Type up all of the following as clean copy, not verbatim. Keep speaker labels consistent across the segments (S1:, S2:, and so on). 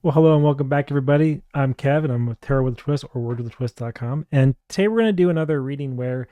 S1: Well, hello and welcome back, everybody. I'm Kev, and I'm with Tarot with a Twist or wordwithatwist.com. And today we're going to do another reading where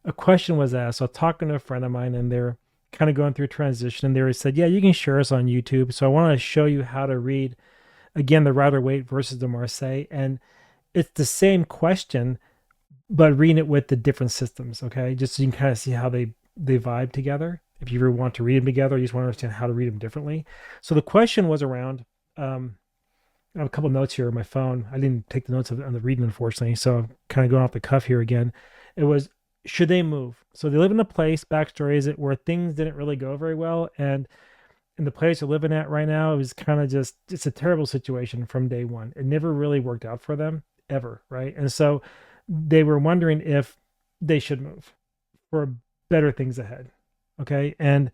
S1: a question was asked. So, talking to a friend of mine, and they're kind of going through a transition, and they said, "Yeah, you can share us on YouTube." So, I want to show you how to read again the Rider-Waite versus the Marseille, and it's the same question, but reading it with the different systems. Okay, just so you can kind of see how they vibe together. If you ever want to read them together, you just want to understand how to read them differently. So, the question was around. I have a couple notes here on my phone. I didn't take the notes on the reading, unfortunately, so I'm kind of going off the cuff here again. It was, should they move? So they live in a place. Backstory is it where things didn't really go very well, and in the place they're living at right now, it was kind of just it's a terrible situation from day one. It never really worked out for them ever, right? And so they were wondering if they should move for better things ahead. Okay, and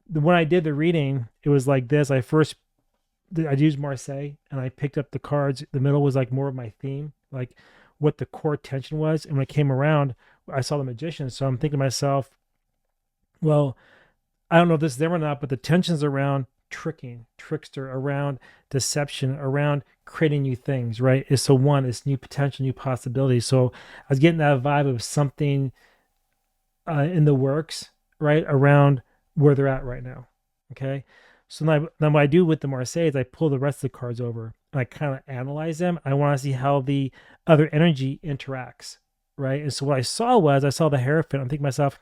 S1: when I did the reading, it was like this. I used Marseille and I picked up the cards. The middle was like more of my theme, like what the core tension was. And when it came around, I saw the magician. So I'm thinking to myself, well, I don't know if this is them or not, but the tensions around tricking, trickster, around deception, around creating new things, right? Is so one, it's new potential, new possibilities. So I was getting that vibe of something in the works, right? Around where they're at right now. Okay. So now what I do with the Marseille is I pull the rest of the cards over and I kind of analyze them. I want to see how the other energy interacts. Right. And so what I saw the Hierophant. I'm thinking to myself,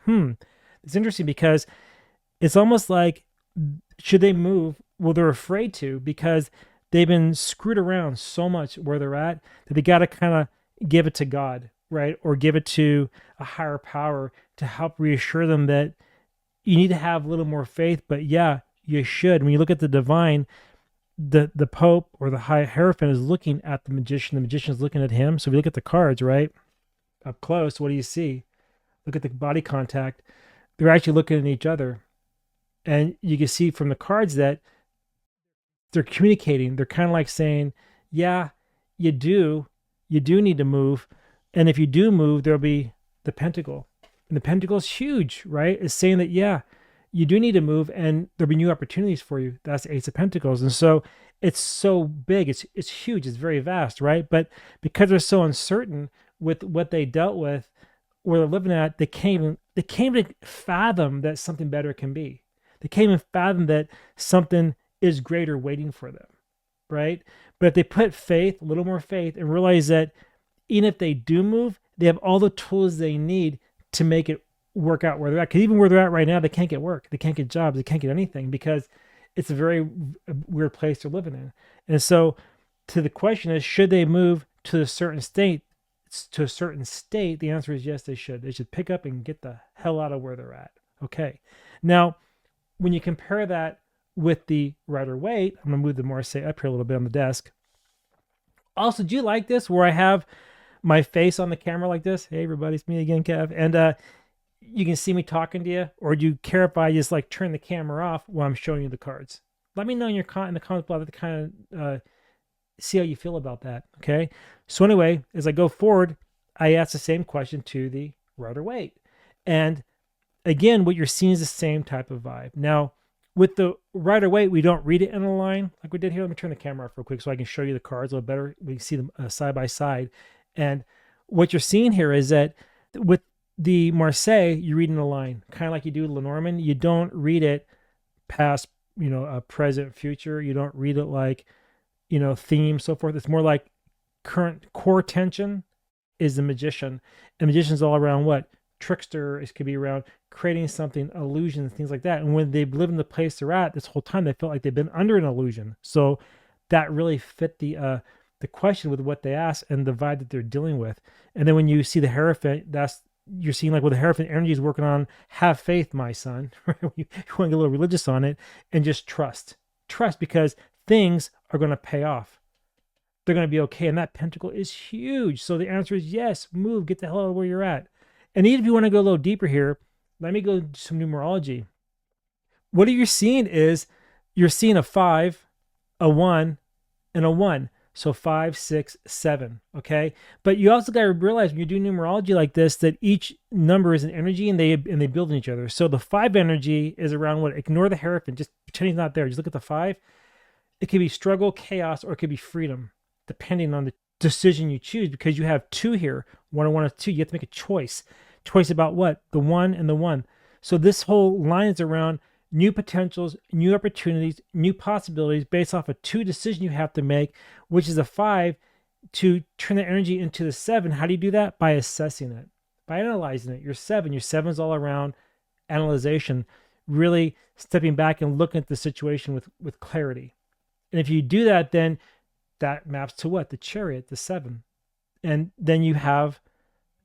S1: it's interesting because it's almost like, should they move? Well, they're afraid to because they've been screwed around so much where they're at that they got to kind of give it to God, right? Or give it to a higher power to help reassure them that you need to have a little more faith. But yeah, you should. When you look at the divine, the Pope or the High Hierophant is looking at the magician is looking at him. So if you look at the cards, right, up close, what do you see? Look at the body contact. They're actually looking at each other. And you can see from the cards that they're communicating. They're kind of like saying, yeah, you do. You do need to move. And if you do move, there'll be the pentacle. And the pentacle is huge, right? It's saying that, yeah, you do need to move and there'll be new opportunities for you. That's the Ace of Pentacles. And so it's so big, it's huge, it's very vast, right? But because they're so uncertain with what they dealt with, where they're living at, they can't even fathom that something better can be. They can't even fathom that something is greater waiting for them, right? But if they put faith, a little more faith, and realize that even if they do move, they have all the tools they need to make it work out where they're at. Because even where they're at right now, they can't get work, they can't get jobs, they can't get anything because it's a very weird place they're living in. And so, to the question is, should they move to a certain state? To a certain state, the answer is yes, they should. They should pick up and get the hell out of where they're at. Okay. Now, when you compare that with the Rider-Waite, I'm gonna move the Marseille up here a little bit on the desk. Also, do you like this where I have my face on the camera like this? Hey, everybody, it's me again, Kev. And you can see me talking to you, or do you care if I just like turn the camera off while I'm showing you the cards? Let me know in in the comments below to kind of see how you feel about that. Okay. So anyway, as I go forward, I ask the same question to the Rider-Waite, and again, what you're seeing is the same type of vibe. Now, with the Rider-Waite, we don't read it in a line like we did here. Let me turn the camera off real quick so I can show you the cards a little better. We can see them side by side. And what you're seeing here is that with the Marseille, you read in a line, kind of like you do Lenormand. You don't read it past, present, future. You don't read it like, theme, so forth. It's more like current core tension is the magician. And magician's all around what? Trickster. It could be around creating something, illusions, things like that. And when they live in the place they're at, this whole time they felt like they've been under an illusion. So that really fit the question with what they asked and the vibe that they're dealing with. And then when you see the Hierophant, you're seeing like what the Hierophant energy is working on. Have faith, my son. You want to get a little religious on it and just trust because things are going to pay off. They're going to be okay. And that pentacle is huge. So the answer is yes, move, get the hell out of where you're at. And even if you want to go a little deeper here, let me go to some numerology. What you're seeing is you're seeing a 5, a 1, and a 1. So 5, 6, 7. Okay. But you also got to realize when you do numerology like this, that each number is an energy and they build on each other. So the 5 energy is around what? Ignore the Hierophant. Just pretend he's not there. Just look at the 5. It could be struggle, chaos, or it could be freedom, depending on the decision you choose, because you have two here, one and one or two. You have to make a choice. Choice about what? The one and the one. So this whole line is around new potentials, new opportunities, new possibilities based off a two decision you have to make, which is a five, to turn the energy into the seven. How do you do that? By assessing it, by analyzing it. Your seven is all around analyzation, really stepping back and looking at the situation with clarity. And if you do that, then that maps to what? The chariot, the seven. And then you have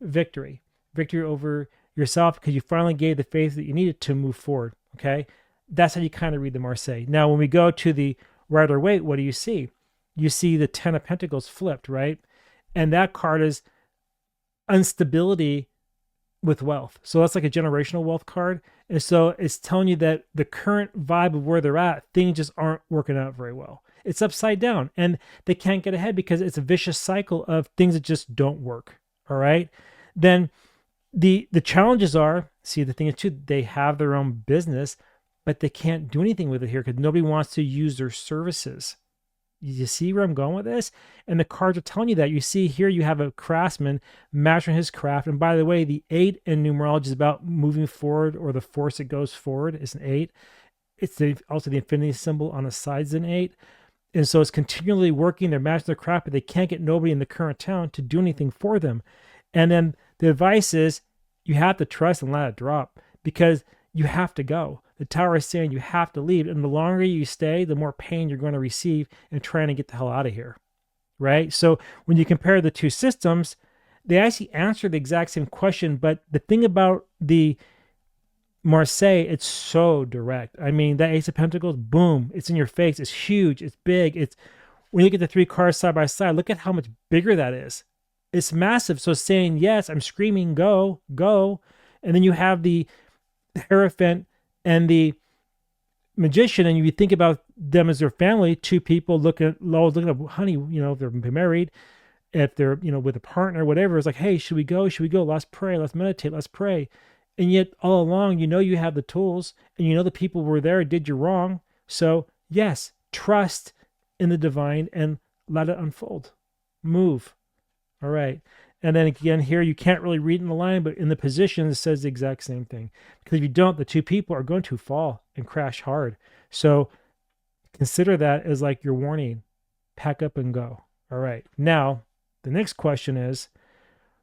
S1: victory, victory over yourself, because you finally gave the faith that you needed to move forward. Okay. That's how you kind of read the Marseille. Now, when we go to the Rider-Waite, what do you see? You see the 10 of Pentacles flipped, right? And that card is instability with wealth. So that's like a generational wealth card. And so it's telling you that the current vibe of where they're at, things just aren't working out very well. It's upside down and they can't get ahead because it's a vicious cycle of things that just don't work. All right. Then the challenges are, see, the thing is too, they have their own business, but they can't do anything with it here because nobody wants to use their services. You see where I'm going with this? And the cards are telling you that. You see here you have a craftsman mastering his craft. And by the way, the 8 in numerology is about moving forward, or the force that goes forward is an 8. It's also the infinity symbol on the sides an 8. And so it's continually working. They're mastering their craft, but they can't get nobody in the current town to do anything for them. And then the advice is you have to trust and let it drop, because you have to go. The tower is saying you have to leave. And the longer you stay, the more pain you're going to receive in trying to get the hell out of here. Right? So when you compare the two systems, they actually answer the exact same question. But the thing about the Marseille, it's so direct. I mean, that Ace of Pentacles, boom, it's in your face. It's huge. It's big. It's, when you look at the three cards side by side, look at how much bigger that is. It's massive. So saying, yes, I'm screaming, go, go. And then you have the Hierophant and the Magician, and you think about them as their family, two people looking at, honey, if they're married, if they're, with a partner, whatever. It's like, hey, should we go? Should we go? Let's pray. Let's meditate. Let's pray. And yet all along, you have the tools, and the people were there, did you wrong. So yes, trust in the divine and let it unfold. Move. All right. And then again, here, you can't really read in the line, but in the position, it says the exact same thing. Because if you don't, the two people are going to fall and crash hard. So consider that as like your warning. Pack up and go. All right. Now, the next question is,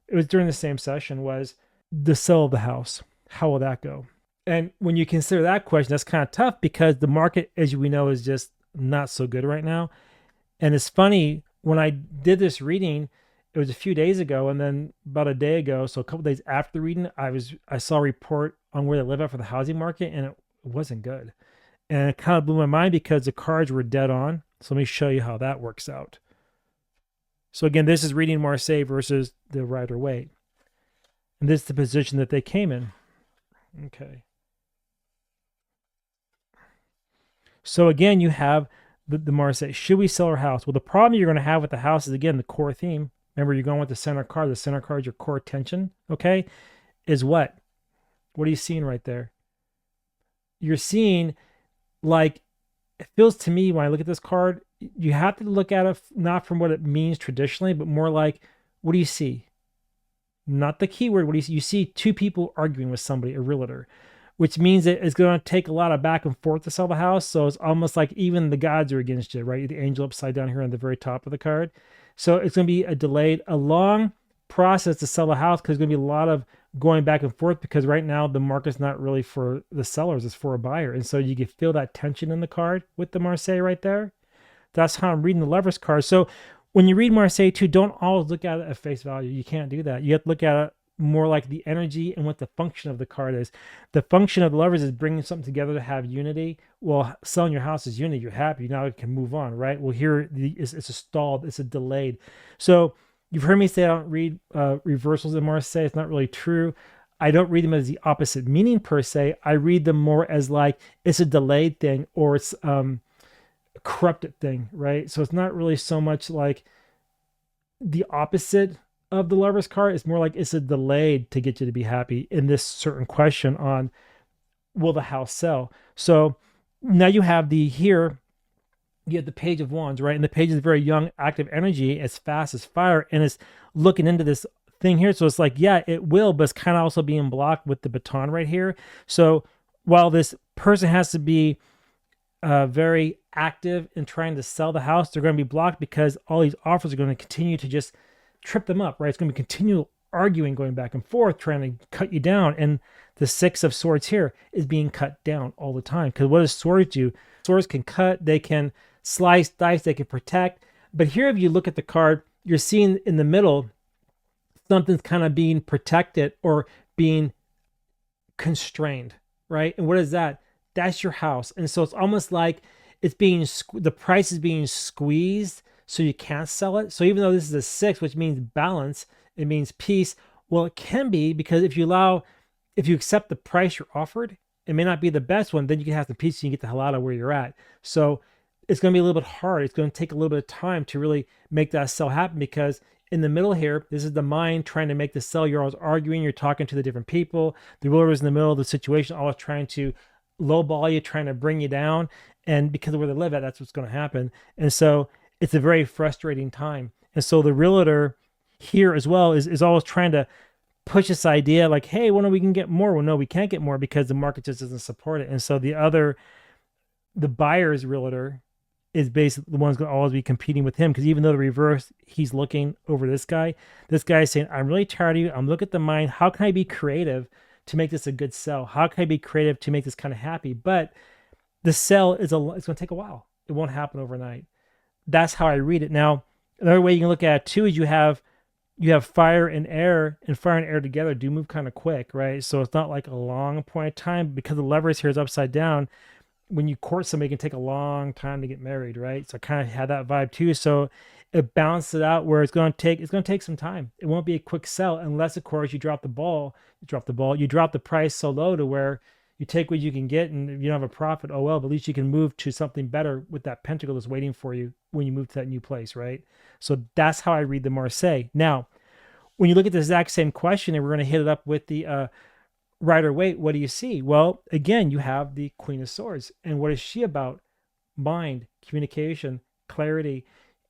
S1: it was during the same session, was the sale of the house. How will that go? And when you consider that question, that's kind of tough, because the market, as we know, is just not so good right now. And it's funny, when I did this reading, it was a few days ago, and then about a day ago, so a couple days after the reading, I saw a report on where they live at for the housing market, and it wasn't good. And it kind of blew my mind because the cards were dead on. So let me show you how that works out. So again, this is reading Marseille versus the Rider-Waite. And this is the position that they came in. Okay. So again, you have the Marseille. Should we sell our house? Well, the problem you're going to have with the house is, again, the core theme. Remember, you're going with the center card. The center card is your core tension, okay? Is what? What are you seeing right there? You're seeing, like, it feels to me when I look at this card, you have to look at it not from what it means traditionally, but more like, what do you see? Not the keyword. What do you see? You see two people arguing with somebody, a realtor, which means that it's going to take a lot of back and forth to sell the house. So it's almost like even the gods are against you, right? The angel upside down here on the very top of the card. So it's going to be a long process to sell a house, because there's going to be a lot of going back and forth, because right now the market's not really for the sellers, it's for a buyer. And so you can feel that tension in the card with the Marseille right there. That's how I'm reading the Lovers card. So when you read Marseille too, don't always look at it at face value. You can't do that. You have to look at it more like the energy and what the function of the card is. The function of the Lovers is bringing something together to have unity. Well, selling your house is unity. You're happy. Now you can move on, right? Well, here it's a stalled, it's a delayed. So you've heard me say I don't read reversals in Marseille. It's not really true. I don't read them as the opposite meaning per se. I read them more as like it's a delayed thing, or it's a corrupted thing, right? So it's not really so much like the opposite of the Lovers card. It's more like it's a delayed to get you to be happy in this certain question on, will the house sell? So now you have the you have the Page of Wands, right? And the Page is very young, active energy, as fast as fire, and it's looking into this thing here. So it's like, yeah, it will, but it's kind of also being blocked with the baton right here. So while this person has to be very active in trying to sell the house, they're going to be blocked because all these offers are going to continue to just trip them up, right? It's going to be continual arguing, going back and forth, trying to cut you down. And the Six of Swords here is being cut down all the time. Because what does swords do? Swords can cut, they can slice, dice, they can protect. But here, if you look at the card, you're seeing in the middle, something's kind of being protected or being constrained, right? And what is that? That's your house. And so it's almost like it's being, the price is being squeezed so you can't sell it. So even though this is a 6, which means balance, it means peace. Well, it can be, because if you accept the price you're offered, it may not be the best one. Then you can have some peace and you get the hell out of where you're at. So it's going to be a little bit hard. It's going to take a little bit of time to really make that sell happen, because in the middle here, this is the mind trying to make the sell. You're always arguing. You're talking to the different people. The ruler is in the middle of the situation, always trying to lowball you, trying to bring you down. And because of where they live at, that's what's going to happen. And so it's a very frustrating time. And so the realtor here as well is always trying to push this idea like, hey, when we can get more? Well, no, we can't get more because the market just doesn't support it. And so the buyer's realtor is basically the one's going to always be competing with him, because even though the reverse, he's looking over this guy is saying, I'm really tired of you. I'm looking at the mind. How can I be creative to make this a good sell? How can I be creative to make this kind of happy? But the sell it's going to take a while. It won't happen overnight. That's how I read it. Now, another way you can look at it too is you have fire and air, and fire and air together do move kind of quick, right? So it's not like a long point of time, because the levers here is upside down. When you court somebody, it can take a long time to get married, right? So I kind of had that vibe too. So it balanced it out where it's going to take some time. It won't be a quick sell unless, of course, you drop the price so low to where you take what you can get, and if you don't have a profit, oh well, but at least you can move to something better with that pentacle that's waiting for you when you move to that new place, right? So that's how I read the Marseille. Now, when you look at the exact same question, and we're going to hit it up with the Rider-Waite, what do you see? Well, again, you have the Queen of Swords. And what is she about? Mind, communication, clarity.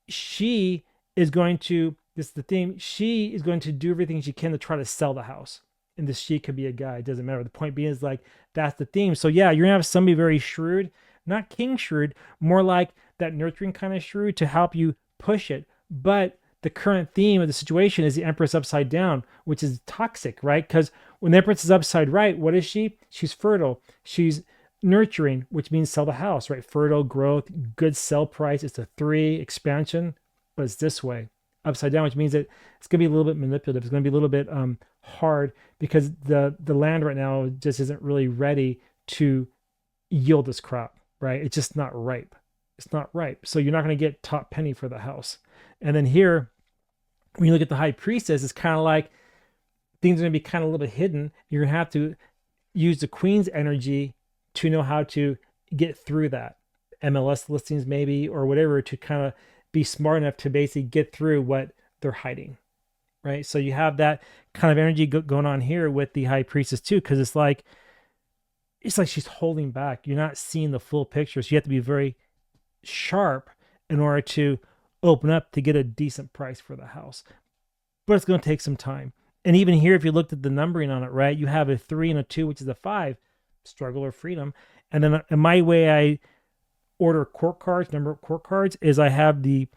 S1: She is going to, this is the theme, she is going to do everything she can to try to sell the house. And this she could be a guy, it doesn't matter. The point being is like, that's the theme. So yeah, you're going to have somebody very shrewd, not king shrewd, more like that nurturing kind of shrewd to help you push it. But the current theme of the situation is the Empress upside down, which is toxic, right? Because when the Empress is upside right, what is she? She's fertile. She's nurturing, which means sell the house, right? Fertile, growth, good sell price. It's a 3, expansion, but it's this way. Upside down, which means that it's going to be a little bit manipulative. It's going to be a little bit hard, because the land right now just isn't really ready to yield this crop, right? It's just not ripe. It's not ripe. So you're not going to get top penny for the house. And then here, when you look at the High Priestess, it's kind of like things are going to be kind of a little bit hidden. You're going to have to use the Queen's energy to know how to get through that. MLS listings maybe, or whatever, to kind of be smart enough to basically get through what they're hiding, right? So you have that kind of energy going on here with the High Priestess too, because it's like she's holding back. You're not seeing the full picture. So you have to be very sharp in order to open up to get a decent price for the house. But it's going to take some time. And even here, if you looked at the numbering on it, right, you have a 3 and a 2, which is a 5, struggle or freedom. And then in my way I order court cards, number of court cards, is I have the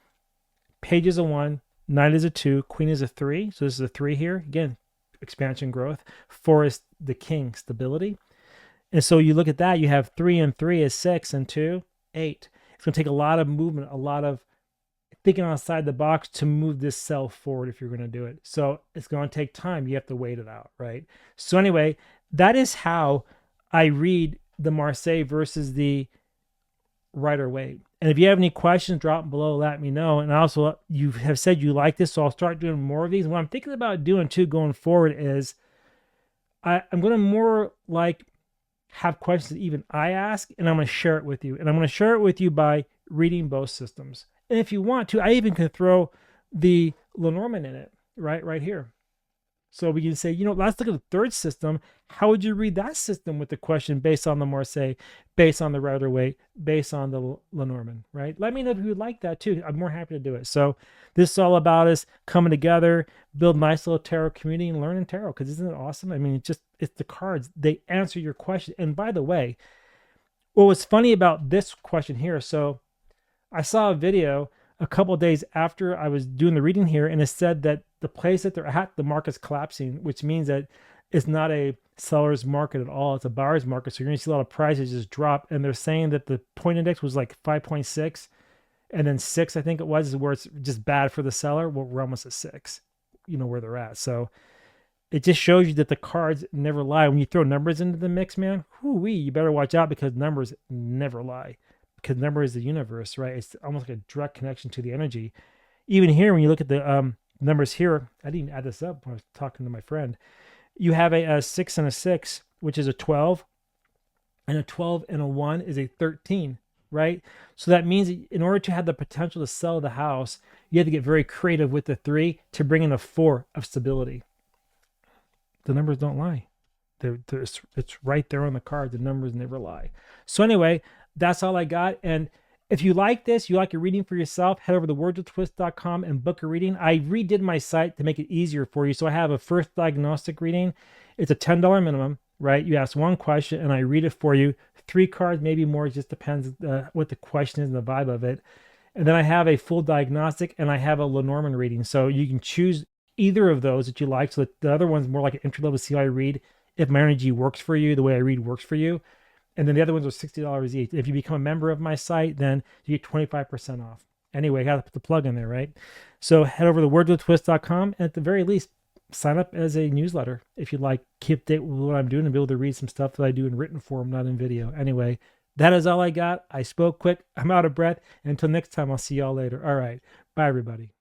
S1: Page is a 1, Knight is a 2, Queen is a 3. So this is a 3 here. Again, expansion, growth. 4 is the King, stability. And so you look at that, you have 3 and 3 is 6, and 2, 8. It's going to take a lot of movement, a lot of thinking outside the box to move this cell forward if you're going to do it. So it's going to take time. You have to wait it out, right? So anyway, that is how I read the Marseille versus the Rider-Waite. And if you have any questions, drop them below, let me know. And also, you have said you like this, so I'll start doing more of these. And what I'm thinking about doing too going forward is I'm going to more like have questions that even I ask, and I'm going to share it with you. And I'm going to share it with you by reading both systems. And if you want to, I even can throw the Lenormand in it, right here. So we can say, let's look at the third system. How would you read that system with the question based on the Marseille, based on the Rider-Waite, based on the Lenormand, right? Let me know if you would like that too. I'm more happy to do it. So this is all about us coming together, build nice little tarot community and learning tarot, because isn't it awesome? I mean, it's the cards. They answer your question. And by the way, what was funny about this question here, so I saw a video a couple of days after I was doing the reading here, and it said that the place that they're at, the market's collapsing, which means that it's not a seller's market at all. It's a buyer's market. So you're going to see a lot of prices just drop. And they're saying that the point index was like 5.6, and then 6, I think it was, is where it's just bad for the seller. Well, we're almost at 6, where they're at. So it just shows you that the cards never lie. When you throw numbers into the mix, man, whoo-wee, you better watch out, because numbers never lie. Because number is the universe, right? It's almost like a direct connection to the energy. Even here, when you look at the numbers here, I didn't even add this up when I was talking to my friend. You have a 6 and a 6, which is a 12, and a 12 and a 1 is a 13, right? So that means that in order to have the potential to sell the house, you have to get very creative with the 3 to bring in a 4 of stability. The numbers don't lie. It's right there on the card. The numbers never lie. So anyway, that's all I got. And if you like this, you like a reading for yourself, head over to wordswithtwist.com and book a reading. I redid my site to make it easier for you. So I have a first diagnostic reading. It's a $10 minimum, right? You ask one question and I read it for you. 3 cards, maybe more. It just depends what the question is and the vibe of it. And then I have a full diagnostic and I have a Lenormand reading. So you can choose either of those that you like. So the other one's more like an entry level, see how I read. If my energy works for you, the way I read works for you. And then the other ones are $60 each. If you become a member of my site, then you get 25% off. Anyway, I got to put the plug in there, right? So head over to wordswithtwist.com, and at the very least, sign up as a newsletter if you'd like. Keep date with what I'm doing and be able to read some stuff that I do in written form, not in video. Anyway, that is all I got. I spoke quick. I'm out of breath. And until next time, I'll see y'all later. All right. Bye, everybody.